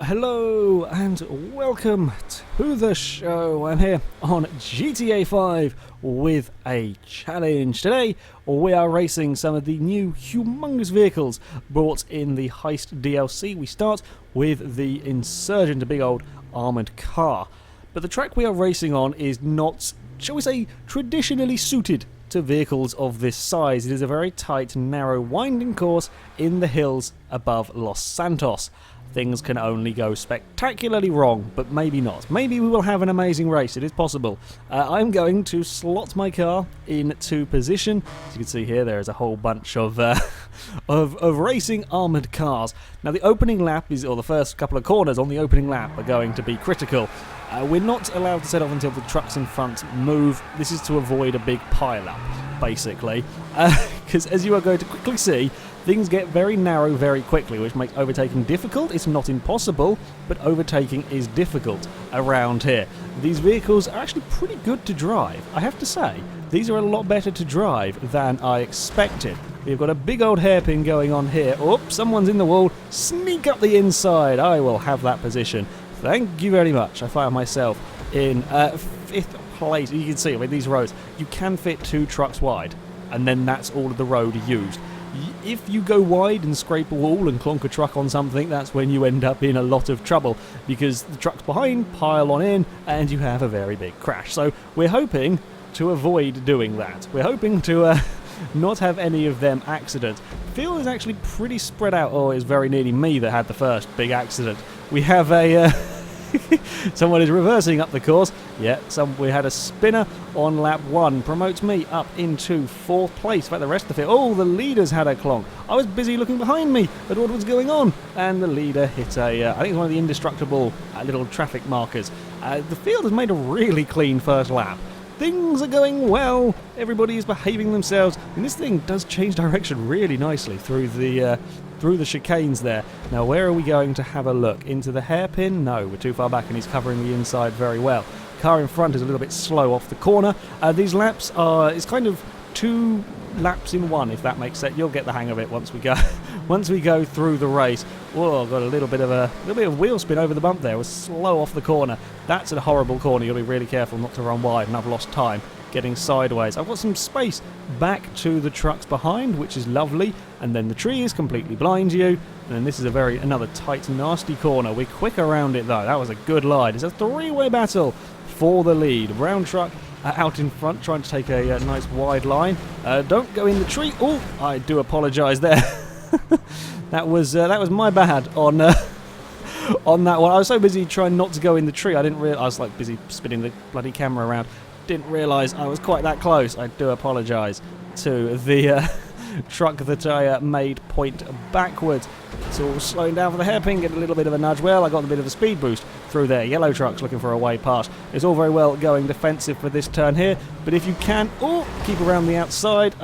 Hello and welcome to the show. I'm here on GTA 5 with a challenge. Today we are racing some of the new humongous vehicles brought in the Heist DLC. We start with the Insurgent, a big old armoured car. But the track we are racing on is not, shall we say, traditionally suited to vehicles of this size. It is a very tight, narrow, winding course in the hills above Los Santos. Things can only go spectacularly wrong, but maybe not. Maybe we will have an amazing race. It is possible. I'm going to slot my car into position. As you can see here, there is a whole bunch of racing armoured cars. Now, the opening lap is, or the first couple of corners on the opening lap are going to be critical. We're not allowed to set off until the trucks in front move. This is to avoid a big pile-up, basically. Because as you are going to quickly see, things get very narrow very quickly, which makes overtaking difficult. It's not impossible, but overtaking is difficult around here. These vehicles are actually pretty good to drive, I have to say. These are a lot better to drive than I expected. We've got a big old hairpin going on here. Oh, someone's in the wall. Sneak up the inside. I will have that position. Thank you very much. I found myself in 5th place. You can see, I mean, these roads, you can fit 2 trucks wide, and then that's all of the road used. If you go wide and scrape a wall and clonk a truck on something, that's when you end up in a lot of trouble, because the trucks behind pile on in and you have a very big crash. So we're hoping to avoid doing that. We're hoping to not have any of them accidents. The field is actually pretty spread out. Oh, it's very nearly me that had the first big accident. We have a... someone is reversing up the course. Yeah, we had a spinner on lap 1. Promotes me up into 4th place. In fact, the rest of the field... Oh, the leader's had a clonk. I was busy looking behind me at what was going on. And the leader hit a... I think it's one of the indestructible little traffic markers. The field has made a really clean first lap. Things are going well. Everybody is behaving themselves. And this thing does change direction really nicely through the chicanes there. Now, where are we going to have a look? Into the hairpin? No, we're too far back and he's covering the inside very well. Car in front is a little bit slow off the corner. These laps are... It's kind of 2 laps in 1, if that makes sense. You'll get the hang of it once we go once we go through the race. Whoa, got a little bit of wheel spin over the bump there. It was slow off the corner. That's a horrible corner. You'll be really careful not to run wide, and I've lost time getting sideways. I've got some space back to the trucks behind, which is lovely, and then the trees completely blind you, and then this is another tight, nasty corner. We're quick around it though. That was a good line. It's a 3-way battle for the lead. Brown truck out in front, trying to take a nice wide line. Don't go in the tree. Oh, I do apologise there. that was my bad on on that one. I was so busy trying not to go in the tree, I didn't realise. I was like busy spinning the bloody camera around. Didn't realise I was quite that close. I do apologise to the truck that I made point backwards. It's all slowing down for the hairpin, get a little bit of a nudge. Well, I got a bit of a speed boost through there. Yellow truck's looking for a way past. It's all very well going defensive for this turn here, but if you can, keep around the outside.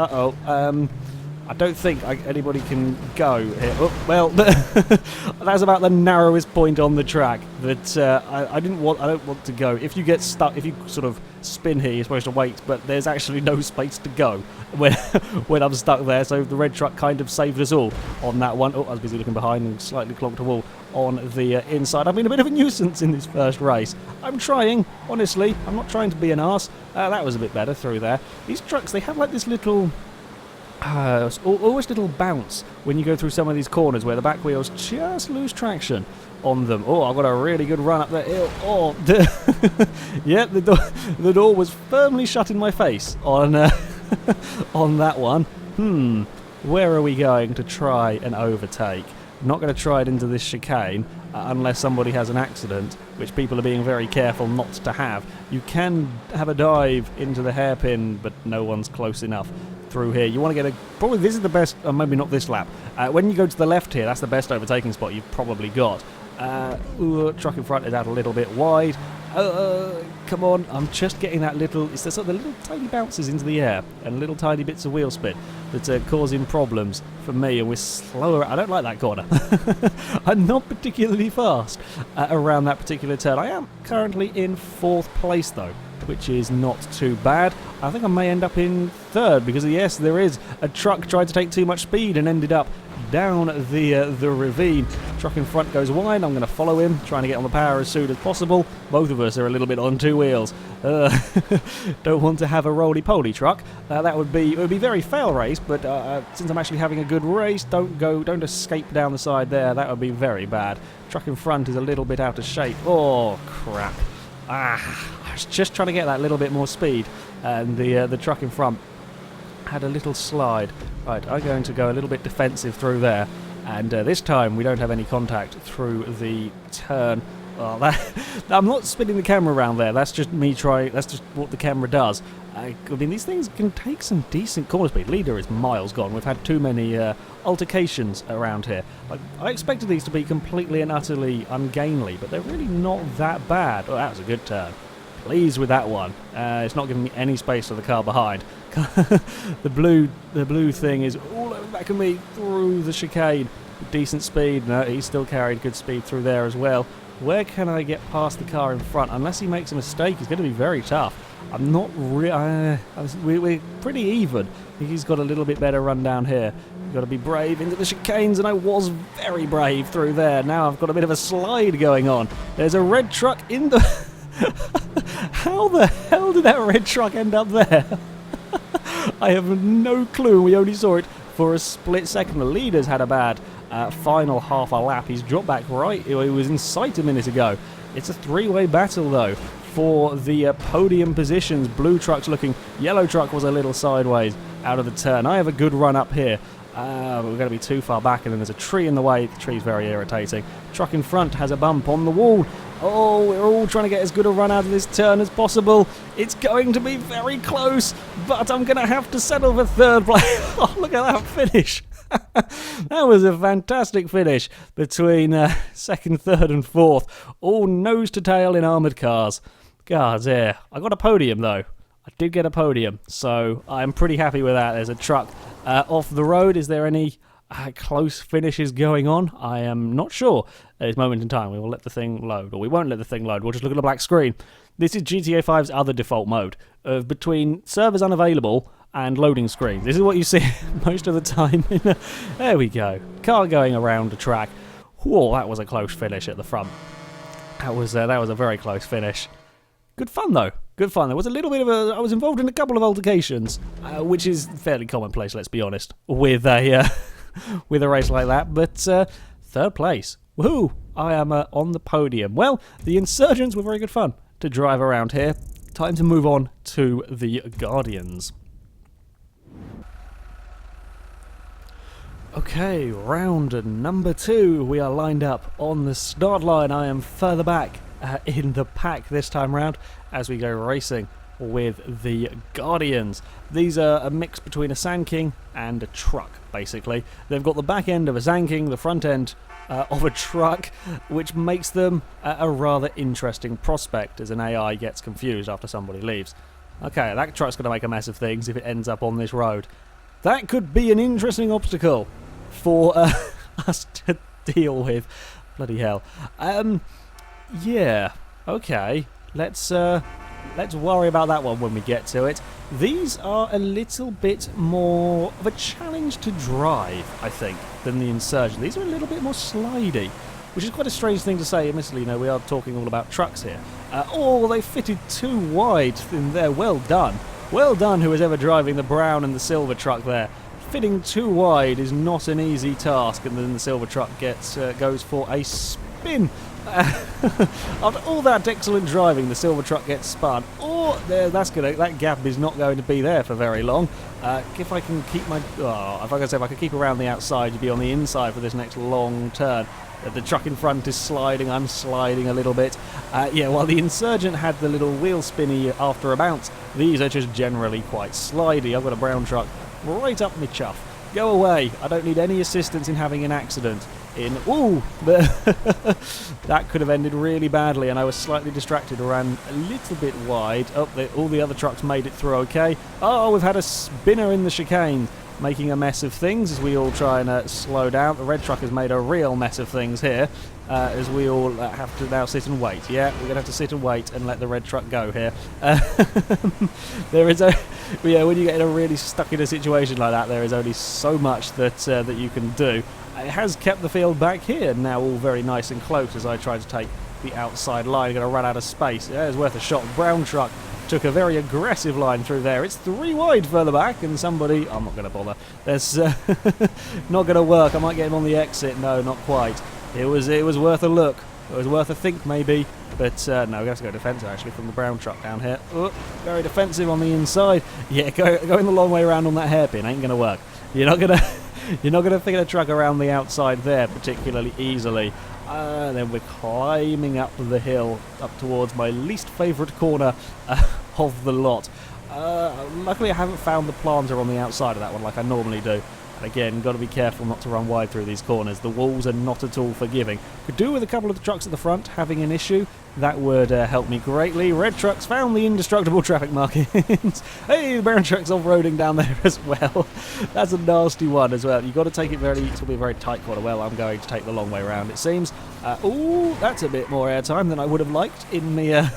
I don't think anybody can go here. Oh, well, that's about the narrowest point on the track that I don't want to go. If you get stuck, if you sort of spin here, you're supposed to wait, but there's actually no space to go when I'm stuck there. So the red truck kind of saved us all on that one. Oh, I was busy looking behind and slightly clonked a wall on the inside. I've been a bit of a nuisance in this first race. I'm trying, honestly. I'm not trying to be an arse. That was a bit better through there. These trucks, they have like this little... always little bounce when you go through some of these corners where the back wheels just lose traction on them. Oh, I've got a really good run up that hill. Oh, yeah, the door was firmly shut in my face on on that one. Where are we going to try and overtake? I'm not going to try it into this chicane unless somebody has an accident, which people are being very careful not to have. You can have a dive into the hairpin, but no one's close enough through here. You want to get probably this is the best, maybe not this lap. When you go to the left here, that's the best overtaking spot you've probably got. Truck in front is out a little bit wide. Come on, I'm just getting that little... It's the sort of the little tiny bounces into the air and little tiny bits of wheel spin that are causing problems for me, and we're slower. I don't like that corner. I'm not particularly fast around that particular turn. I am currently in 4th place, though, which is not too bad. I think I may end up in third because, yes, there is a truck tried to take too much speed and ended up down the ravine. Truck in front goes wide. I'm going to follow him, trying to get on the power as soon as possible. Both of us are a little bit on two wheels. Don't want to have a roly-poly truck. It would be very fail race, but since I'm actually having a good race, don't escape down the side there. That would be very bad. Truck in front is a little bit out of shape. Oh crap! I was just trying to get that little bit more speed, and the truck in front had a little slide. Right, I'm going to go a little bit defensive through there, and this time we don't have any contact through the turn. Oh, I'm not spinning the camera around there. That's just me trying. That's just what the camera does. I mean, these things can take some decent corner speed. Leader is miles gone. We've had too many altercations around here. I expected these to be completely and utterly ungainly, but they're really not that bad. Oh, that was a good turn. Pleased with that one. It's not giving me any space for the car behind. The blue thing is all over the back of me through the chicane. Decent speed. No, he still carried good speed through there as well. Where can I get past the car in front? Unless he makes a mistake, it's going to be very tough. I'm not we're pretty even. I think he's got a little bit better run down here. You've got to be brave into the chicanes, and I was very brave through there. Now I've got a bit of a slide going on. There's a red truck in the... How the hell did that red truck end up there? I have no clue. We only saw it for a split second. The leader's had a bad final half a lap. He's dropped back right. He was in sight a minute ago. It's a three-way battle, though, for the podium positions. Blue truck's looking. Yellow truck was a little sideways out of the turn. I have a good run up here. We're going to be too far back, and then there's a tree in the way. The tree's very irritating. Truck in front has a bump on the wall. Oh, we're all trying to get as good a run out of this turn as possible. It's going to be very close, but I'm going to have to settle for third place. Oh, look at that finish. That was a fantastic finish between second, third and fourth. All nose to tail in armoured cars. God, yeah. I got a podium, though. I did get a podium, so I'm pretty happy with that. There's a truck off the road. Is there any close finishes going on? I am not sure at this moment in time. We will let the thing load, or we won't let the thing load. We'll just look at the black screen. This is GTA 5's other default mode of between servers unavailable and loading screens. This is what you see most of the time. There we go. Car going around the track. Whoa, that was a close finish at the front. That was a very close finish. Good fun, though. Good fun. There was a little bit of I was involved in a couple of altercations, which is fairly commonplace, let's be honest, with a with a race like that. But third place. Woohoo! I am on the podium. Well, the Insurgents were very good fun to drive around here. Time to move on to the Guardians. Okay, round number 2. We are lined up on the start line. I am further back in the pack this time round as we go racing with the Guardians. These are a mix between a Sand King and a truck, basically. They've got the back end of a Sand King, the front end of a truck, which makes them a rather interesting prospect as an AI gets confused after somebody leaves. Okay, that truck's going to make a mess of things if it ends up on this road. That could be an interesting obstacle for us to deal with. Bloody hell. Yeah, okay. Let's worry about that one when we get to it. These are a little bit more of a challenge to drive, I think, than the Insurgent. These are a little bit more slidey, which is quite a strange thing to say. Admittedly, you know, we are talking all about trucks here. Oh, they fitted too wide in there. Well done. Well done, who was ever driving the brown and the silver truck there. Fitting too wide is not an easy task, and then the silver truck goes for a spin. After all that excellent driving, the silver truck gets spun. Oh, that gap is not going to be there for very long. If I can keep if I could keep around the outside, you'd be on the inside for this next long turn. The truck in front is sliding. I'm sliding a little bit. Yeah, while the Insurgent had the little wheel spinny after a bounce, these are just generally quite slidey. I've got a brown truck right up my chuff. Go away. I don't need any assistance in having an accident. Ooh! That could have ended really badly, and I was slightly distracted, ran a little bit wide. Oh, all the other trucks made it through okay. Oh, we've had a spinner in the chicane. making a mess of things as we all try and slow down. The red truck has made a real mess of things here, as we all have to now sit and wait. Yeah, we're going to have to sit and wait and let the red truck go here. There is when you get really stuck in a situation like that, there is only so much that you can do. It has kept the field back here, now all very nice and close as I try to take the outside line. Going to run out of space. Yeah, it's worth a shot. Brown truck took a very aggressive line through there. It's 3 wide further back, and somebody... I'm not going to bother. That's not going to work. I might get him on the exit. No, not quite. It was worth a look. It was worth a think, maybe. But no, we have to go defensive, actually, from the brown truck down here. Oh, very defensive on the inside. Yeah, going the long way around on that hairpin ain't going to work. You're not going to fit a truck around the outside there particularly easily. Then we're climbing up the hill, up towards my least favourite corner of the lot. Luckily I haven't found the planter on the outside of that one like I normally do. And again, got to be careful not to run wide through these corners. The walls are not at all forgiving. Could do with a couple of the trucks at the front having an issue. That would help me greatly. Red trucks found the indestructible traffic markings. Hey, the brown truck's off-roading down there as well. That's a nasty one as well. You've got to take it it's going to be a very tight corner. Well, I'm going to take the long way around, it seems. Ooh, that's a bit more airtime than I would have liked in the...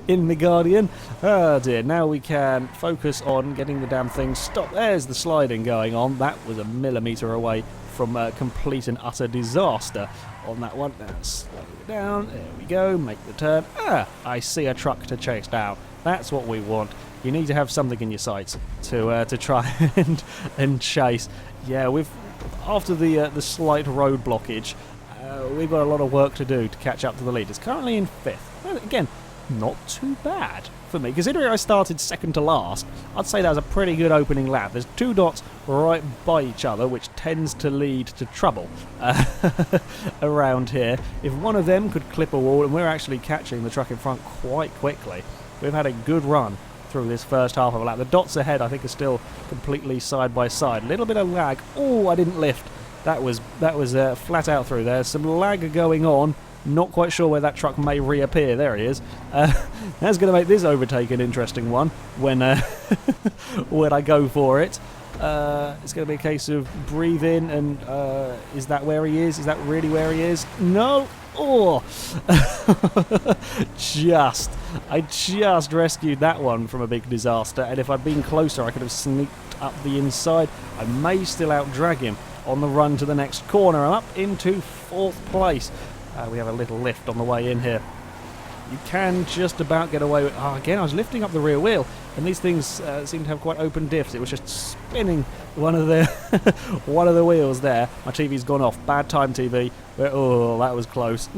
in the Guardian. Oh dear, now we can focus on getting the damn thing stopped. There's the sliding going on. That was a millimetre away from complete and utter disaster on that one. Now slow it down. There we go. Make the turn. I see a truck to chase down. That's what we want. You need to have something in your sights to try and chase. Yeah, after the slight road blockage, we've got a lot of work to do to catch up to the lead. It's currently in 5th. Well, again, not too bad for me. Considering I started second to last, I'd say that was a pretty good opening lap. There's 2 dots right by each other, which tends to lead to trouble around here. If one of them could clip a wall, and we're actually catching the truck in front quite quickly, we've had a good run through this first half of a lap. The dots ahead, I think, are still completely side by side. A little bit of lag. Oh, I didn't lift. That was flat out through there. Some lag going on. Not quite sure where that truck may reappear. There he is. That's going to make this overtake an interesting one when when I go for it. It's going to be a case of breathe in and is that where he is? Is that really where he is? No. Oh, I just rescued that one from a big disaster. And if I'd been closer, I could have sneaked up the inside. I may still out-drag him on the run to the next corner. I'm up into 4th place. We have a little lift on the way in here. You can just about get away with... Oh, again, I was lifting up the rear wheel, and these things seem to have quite open diffs. It was just spinning one of the one of the wheels there. My TV's gone off. Bad time, TV. Oh, that was close.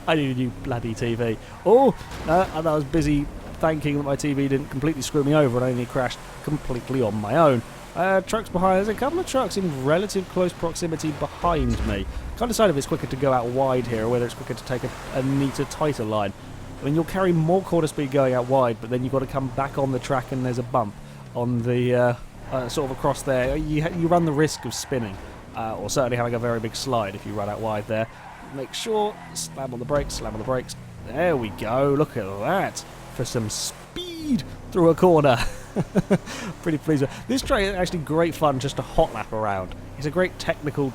I need a new bloody TV. Oh, and I was busy thanking that my TV didn't completely screw me over and only crashed completely on my own. Trucks behind. There's a couple of trucks in relative close proximity behind me. Can't decide if it's quicker to go out wide here or whether it's quicker to take a neater, tighter line. I mean, you'll carry more quarter speed going out wide, but then you've got to come back on the track and there's a bump on the sort of across there. You run the risk of spinning, or certainly having a very big slide if you run out wide there. Make sure, slam on the brakes, slam on the brakes. There we go. Look at that for some speed through a corner. Pretty pleased with this track. Is actually great fun just to hot lap around. It's a great technical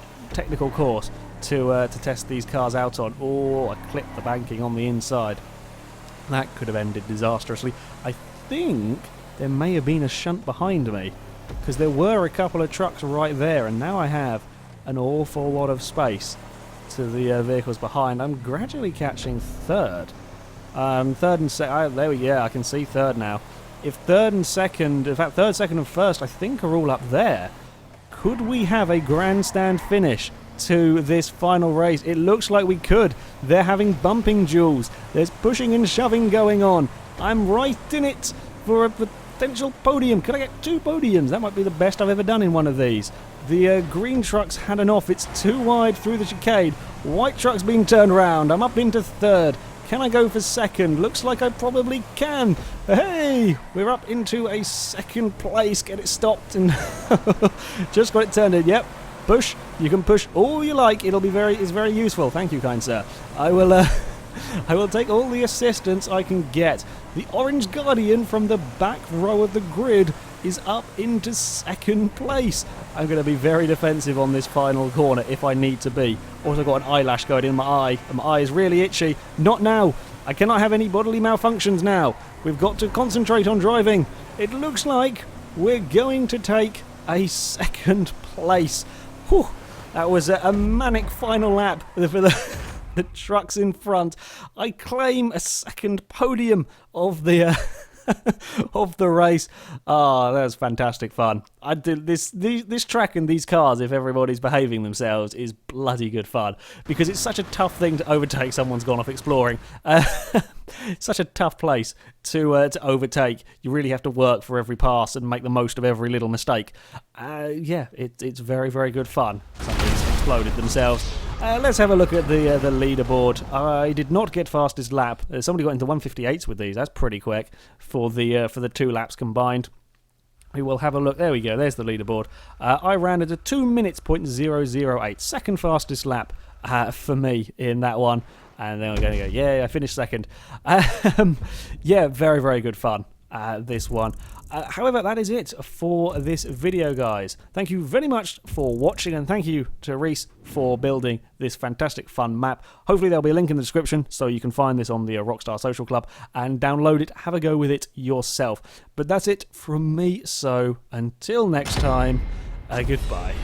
course to test these cars out on. Oh, I clipped the banking on the inside. That could have ended disastrously. I think there may have been a shunt behind me because there were a couple of trucks right there, and now I have an awful lot of space to the vehicles behind. I'm gradually catching 3rd. 3rd and second. There we go. I can see 3rd now. If 3rd and 2nd, in fact 3rd, 2nd and 1st, I think are all up there. Could we have a grandstand finish to this final race? It looks like we could. They're having bumping duels. There's pushing and shoving going on. I'm right in it for a potential podium. Could I get 2 podiums? That might be the best I've ever done in one of these. The green truck's had enough. It's too wide through the chicane. White truck's being turned around. I'm up into 3rd. Can I go for 2nd? Looks like I probably can. Hey, we're up into a 2nd place. Get it stopped and just got it turned in. Yep, push. You can push all you like. It's very useful. Thank you, kind sir. I will take all the assistance I can get. The orange Guardian from the back row of the grid is up into second place. I'm going to be very defensive on this final corner if I need to be. Also got an eyelash going in my eye, and my eye is really itchy. Not now. I cannot have any bodily malfunctions now. We've got to concentrate on driving. It looks like we're going to take a second place. Whew. That was a manic final lap for the trucks in front. I claim a second podium of the of the race. Ah, that was fantastic fun. I did this track and these cars, if everybody's behaving themselves, is bloody good fun because it's such a tough thing to overtake someone's gone off exploring. Such a tough place to overtake. You really have to work for every pass and make the most of every little mistake. Yeah, it's very, very good fun. Somebody's exploded themselves. Let's have a look at the leaderboard. I did not get fastest lap. Somebody got into 158s with these. That's pretty quick for the 2 laps combined. We will have a look. There we go. There's the leaderboard. I ran at a 2 minutes .008. Second fastest lap for me in that one. And then we're going to go, yeah, I finished second. Yeah, very, very good fun, this one. However, that is it for this video, guys. Thank you very much for watching, and thank you to Reese for building this fantastic fun map. Hopefully there'll be a link in the description so you can find this on the Rockstar Social Club and download it, have a go with it yourself. But that's it from me, so until next time, goodbye.